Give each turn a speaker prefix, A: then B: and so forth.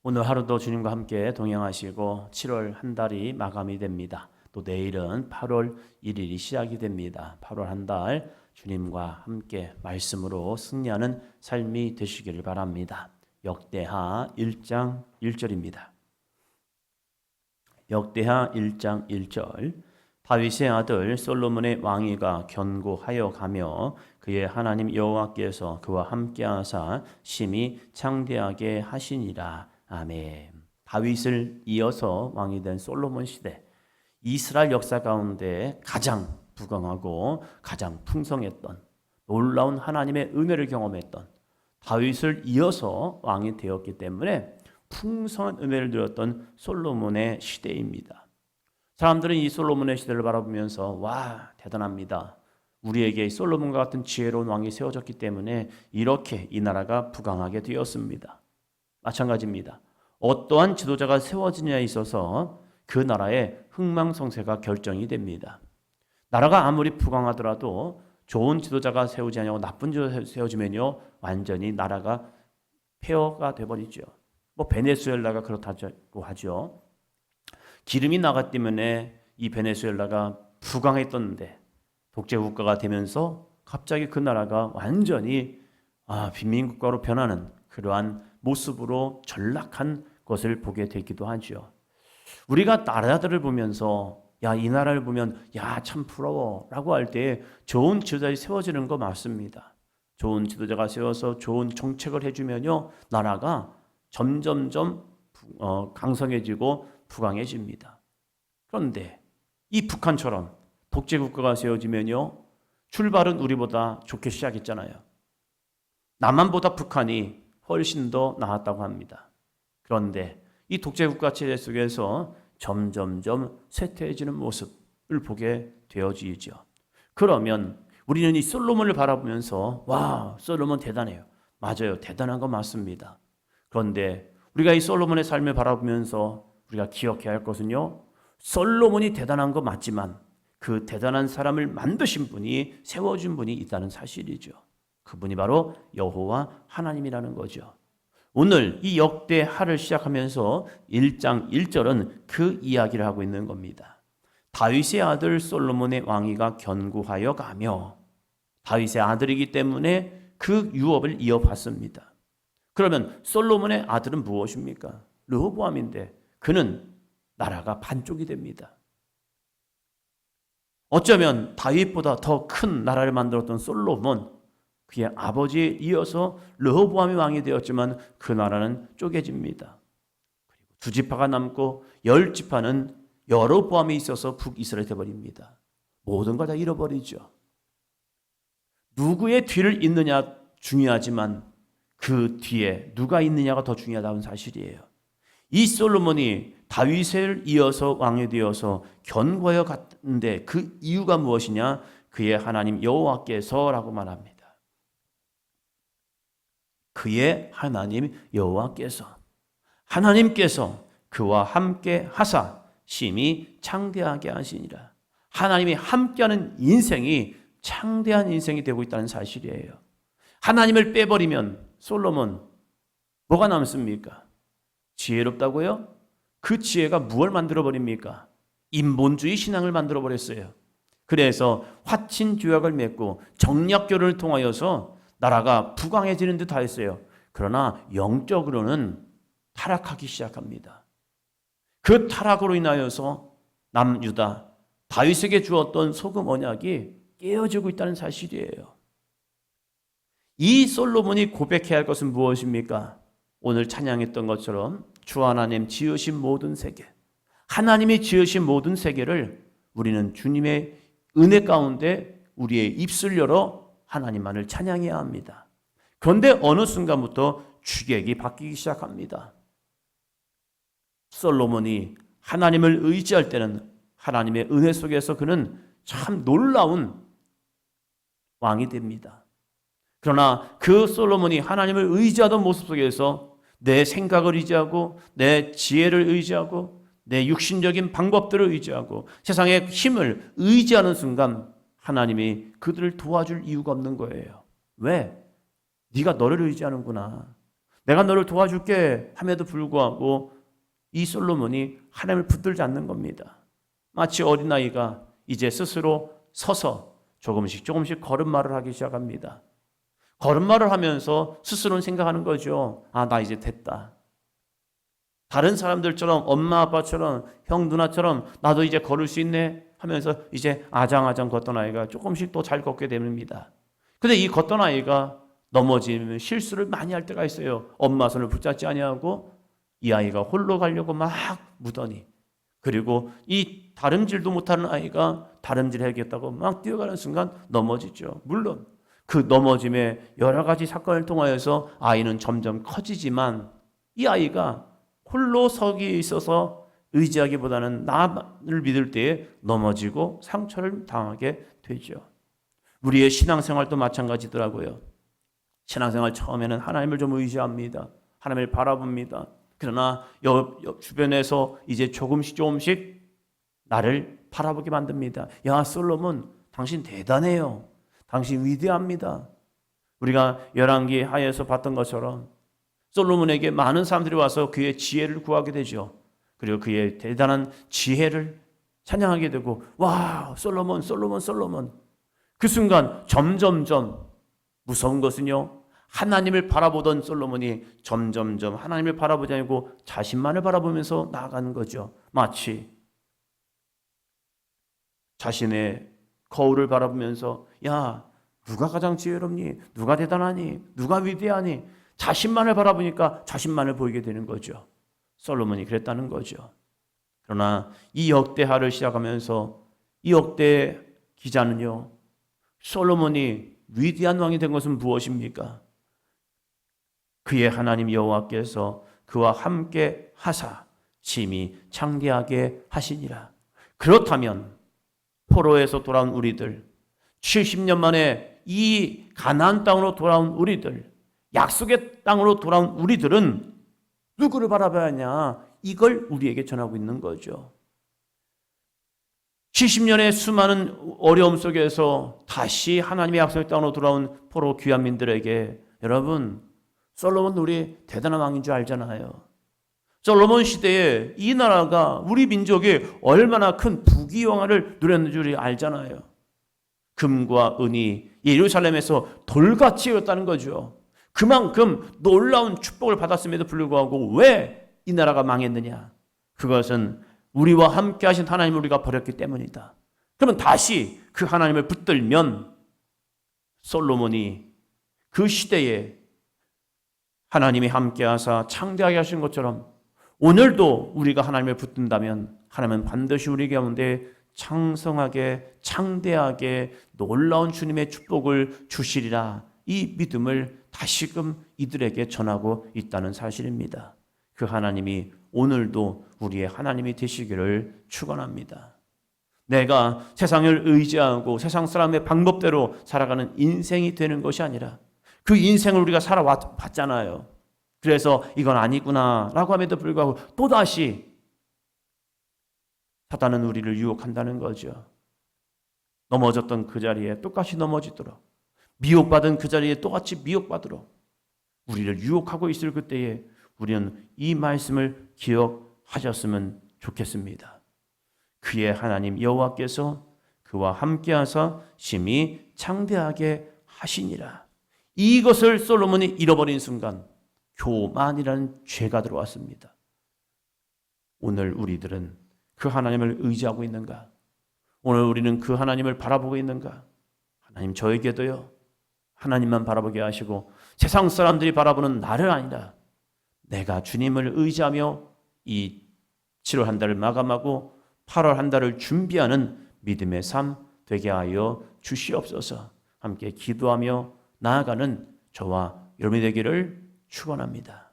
A: 오늘 하루도 주님과 함께 동행하시고 7월 한 달이 마감이 됩니다. 또 내일은 8월 1일이 시작이 됩니다. 8월 한 달 주님과 함께 말씀으로 승리하는 삶이 되시기를 바랍니다. 역대하 1장 1절입니다. 역대하 1장 1절 다윗의 아들 솔로몬의 왕위가 견고하여 가며 그의 하나님 여호와께서 그와 함께하사 심히 창대하게 하시니라. 아멘. 다윗을 이어서 왕이 된 솔로몬 시대, 이스라엘 역사 가운데 가장 부강하고 가장 풍성했던, 놀라운 하나님의 은혜를 경험했던 다윗을 이어서 왕이 되었기 때문에 풍성한 은혜를 누렸던 솔로몬의 시대입니다. 사람들은 이 솔로몬의 시대를 바라보면서 와, 대단합니다. 우리에게 솔로몬과 같은 지혜로운 왕이 세워졌기 때문에 이렇게 이 나라가 부강하게 되었습니다. 마찬가지입니다. 어떠한 지도자가 세워지냐에 있어서 그 나라의 흥망성쇠가 결정이 됩니다. 나라가 아무리 부강하더라도 좋은 지도자가 세우지 않냐고 나쁜 지도자가 세워지면요, 완전히 나라가 폐허가 돼버리죠. 베네수엘라가 그렇다고 하죠. 기름이 나갔기 때문에 이 베네수엘라가 부강했던데 독재국가가 되면서 갑자기 그 나라가 완전히 빈민국가로 변하는 그러한 모습으로 전락한 것을 보게 되기도 하죠. 우리가 나라들을 보면서 이 나라를 보면 참 부러워 라고 할 때 좋은 지도자가 세워지는 거 맞습니다. 좋은 지도자가 세워서 좋은 정책을 해주면요, 나라가 점점점 강성해지고 부강해집니다. 그런데 이 북한처럼 독재국가가 세워지면요, 출발은 우리보다 좋게 시작했잖아요. 남한보다 북한이 훨씬 더 나았다고 합니다. 그런데 이 독재국가 체제 속에서 점점점 쇠퇴해지는 모습을 보게 되어지죠. 그러면 우리는 이 솔로몬을 바라보면서 와, 솔로몬 대단해요. 맞아요. 대단한 거 맞습니다. 그런데 우리가 이 솔로몬의 삶을 바라보면서 우리가 기억해야 할 것은요, 솔로몬이 대단한 거 맞지만 그 대단한 사람을 만드신 분이, 세워준 분이 있다는 사실이죠. 그분이 바로 여호와 하나님이라는 거죠. 오늘 이 역대하를 시작하면서 1장 1절은 그 이야기를 하고 있는 겁니다. 다윗의 아들 솔로몬의 왕위가 견고하여 가며, 다윗의 아들이기 때문에 그 유업을 이어받습니다. 그러면 솔로몬의 아들은 무엇입니까? 르호보암인데 그는 나라가 반쪽이 됩니다. 어쩌면 다윗보다 더 큰 나라를 만들었던 솔로몬, 그의 아버지에 이어서 르호보암이 왕이 되었지만 그 나라는 쪼개집니다. 그리고 두 지파가 남고 10지파는 여로보암에 있어서 북이스라엘이 되어버립니다. 모든 걸 다 잃어버리죠. 누구의 뒤를 잇느냐 중요하지만 그 뒤에 누가 있느냐가 더 중요하다는 사실이에요. 이 솔로몬이 다윗을 이어서 왕이 되어서 견고하여 갔는데 그 이유가 무엇이냐? 그의 하나님 여호와께서라고 말합니다. 그의 하나님 여호와께서, 하나님께서 그와 함께 하사 심히 창대하게 하시니라. 하나님이 함께하는 인생이 창대한 인생이 되고 있다는 사실이에요. 하나님을 빼버리면 솔로몬 뭐가 남습니까? 지혜롭다고요? 그 지혜가 무엇을 만들어버립니까? 인본주의 신앙을 만들어버렸어요. 그래서 화친조약을 맺고 정략교를 통하여서 나라가 부강해지는 듯 하였어요. 그러나 영적으로는 타락하기 시작합니다. 그 타락으로 인하여서 남유다, 다윗에게 주었던 소금 언약이 깨어지고 있다는 사실이에요. 이 솔로몬이 고백해야 할 것은 무엇입니까? 오늘 찬양했던 것처럼 주 하나님 지으신 모든 세계, 하나님이 지으신 모든 세계를 우리는 주님의 은혜 가운데 우리의 입술 열어 하나님만을 찬양해야 합니다. 그런데 어느 순간부터 주객이 바뀌기 시작합니다. 솔로몬이 하나님을 의지할 때는 하나님의 은혜 속에서 그는 참 놀라운 왕이 됩니다. 그러나 그 솔로몬이 하나님을 의지하던 모습 속에서 내 생각을 의지하고 내 지혜를 의지하고 내 육신적인 방법들을 의지하고 세상의 힘을 의지하는 순간 하나님이 그들을 도와줄 이유가 없는 거예요. 왜? 네가 너를 의지하는구나. 내가 너를 도와줄게 함에도 불구하고 이 솔로몬이 하나님을 붙들지 않는 겁니다. 마치 어린아이가 이제 스스로 서서 조금씩 걸음마를 하기 시작합니다. 걸음마를 하면서 스스로는 생각하는 거죠. 아, 나 이제 됐다. 다른 사람들처럼 엄마 아빠처럼 형 누나처럼 나도 이제 걸을 수 있네 하면서 이제 아장아장 걷던 아이가 조금씩 더 잘 걷게 됩니다. 근데 이 걷던 아이가 넘어지면 실수를 많이 할 때가 있어요. 엄마 손을 붙잡지 아니하고 이 아이가 홀로 가려고 막 무더니, 그리고 이 다름질도 못하는 아이가 다름질 해야겠다고 막 뛰어가는 순간 넘어지죠. 물론 그 넘어짐에 여러 가지 사건을 통하여서 아이는 점점 커지지만 이 아이가 홀로 서기에 있어서 의지하기보다는 나를 믿을 때에 넘어지고 상처를 당하게 되죠. 우리의 신앙생활도 마찬가지더라고요. 신앙생활 처음에는 하나님을 좀 의지합니다. 하나님을 바라봅니다. 그러나 옆 주변에서 이제 조금씩 나를 바라보게 만듭니다. 야, 솔로몬, 당신 대단해요. 당신 위대합니다. 우리가 열왕기 하에서 봤던 것처럼 솔로몬에게 많은 사람들이 와서 그의 지혜를 구하게 되죠. 그리고 그의 대단한 지혜를 찬양하게 되고, 와, 솔로몬. 그 순간 점점점 무서운 것은요, 하나님을 바라보던 솔로몬이 점점점 하나님을 바라보지 않고 자신만을 바라보면서 나아가는 거죠. 마치 자신의 거울을 바라보면서, 야, 누가 가장 지혜롭니? 누가 대단하니? 누가 위대하니? 자신만을 바라보니까 자신만을 보이게 되는 거죠. 솔로몬이 그랬다는 거죠. 그러나 이 역대하를 시작하면서 이 역대 기자는요, 솔로몬이 위대한 왕이 된 것은 무엇입니까? 그의 하나님 여호와께서 그와 함께 하사 심히 창대하게 하시니라. 그렇다면 포로에서 돌아온 우리들, 70년 만에 이 가나안 땅으로 돌아온 우리들, 약속의 땅으로 돌아온 우리들은 누구를 바라봐야 하냐? 이걸 우리에게 전하고 있는 거죠. 70년의 수많은 어려움 속에서 다시 하나님의 약속의 땅으로 돌아온 포로 귀환민들에게, 여러분, 솔로몬 우리 대단한 왕인 줄 알잖아요. 솔로몬 시대에 이 나라가, 우리 민족이 얼마나 큰 부귀영화를 누렸는 줄 알잖아요. 금과 은이 예루살렘에서 돌같이 였다는 거죠. 그만큼 놀라운 축복을 받았음에도 불구하고 왜 이 나라가 망했느냐? 그것은 우리와 함께 하신 하나님을 우리가 버렸기 때문이다. 그러면 다시 그 하나님을 붙들면 솔로몬이 그 시대에 하나님이 함께 하사 창대하게 하신 것처럼 오늘도 우리가 하나님을 붙든다면 하나님은 반드시 우리 가운데 창성하게 창대하게 놀라운 주님의 축복을 주시리라. 이 믿음을 다시금 이들에게 전하고 있다는 사실입니다. 그 하나님이 오늘도 우리의 하나님이 되시기를 축원합니다. 내가 세상을 의지하고 세상 사람의 방법대로 살아가는 인생이 되는 것이 아니라 그 인생을 우리가 살아봤잖아요. 그래서 이건 아니구나 라고 함에도 불구하고 또다시 사단은 우리를 유혹한다는 거죠. 넘어졌던 그 자리에 똑같이 넘어지도록, 미혹받은 그 자리에 똑같이 미혹받도록 우리를 유혹하고 있을 그때에 우리는 이 말씀을 기억하셨으면 좋겠습니다. 그의 하나님 여호와께서 그와 함께하사 심히 창대하게 하시니라. 이것을 솔로몬이 잃어버린 순간 교만이라는 죄가 들어왔습니다. 오늘 우리들은 그 하나님을 의지하고 있는가? 오늘 우리는 그 하나님을 바라보고 있는가? 하나님, 저에게도요, 하나님만 바라보게 하시고 세상 사람들이 바라보는 나를 아니라 내가 주님을 의지하며 이 7월 한 달을 마감하고 8월 한 달을 준비하는 믿음의 삶 되게 하여 주시옵소서. 함께 기도하며 나아가는 저와 여러분이 되기를 축원합니다.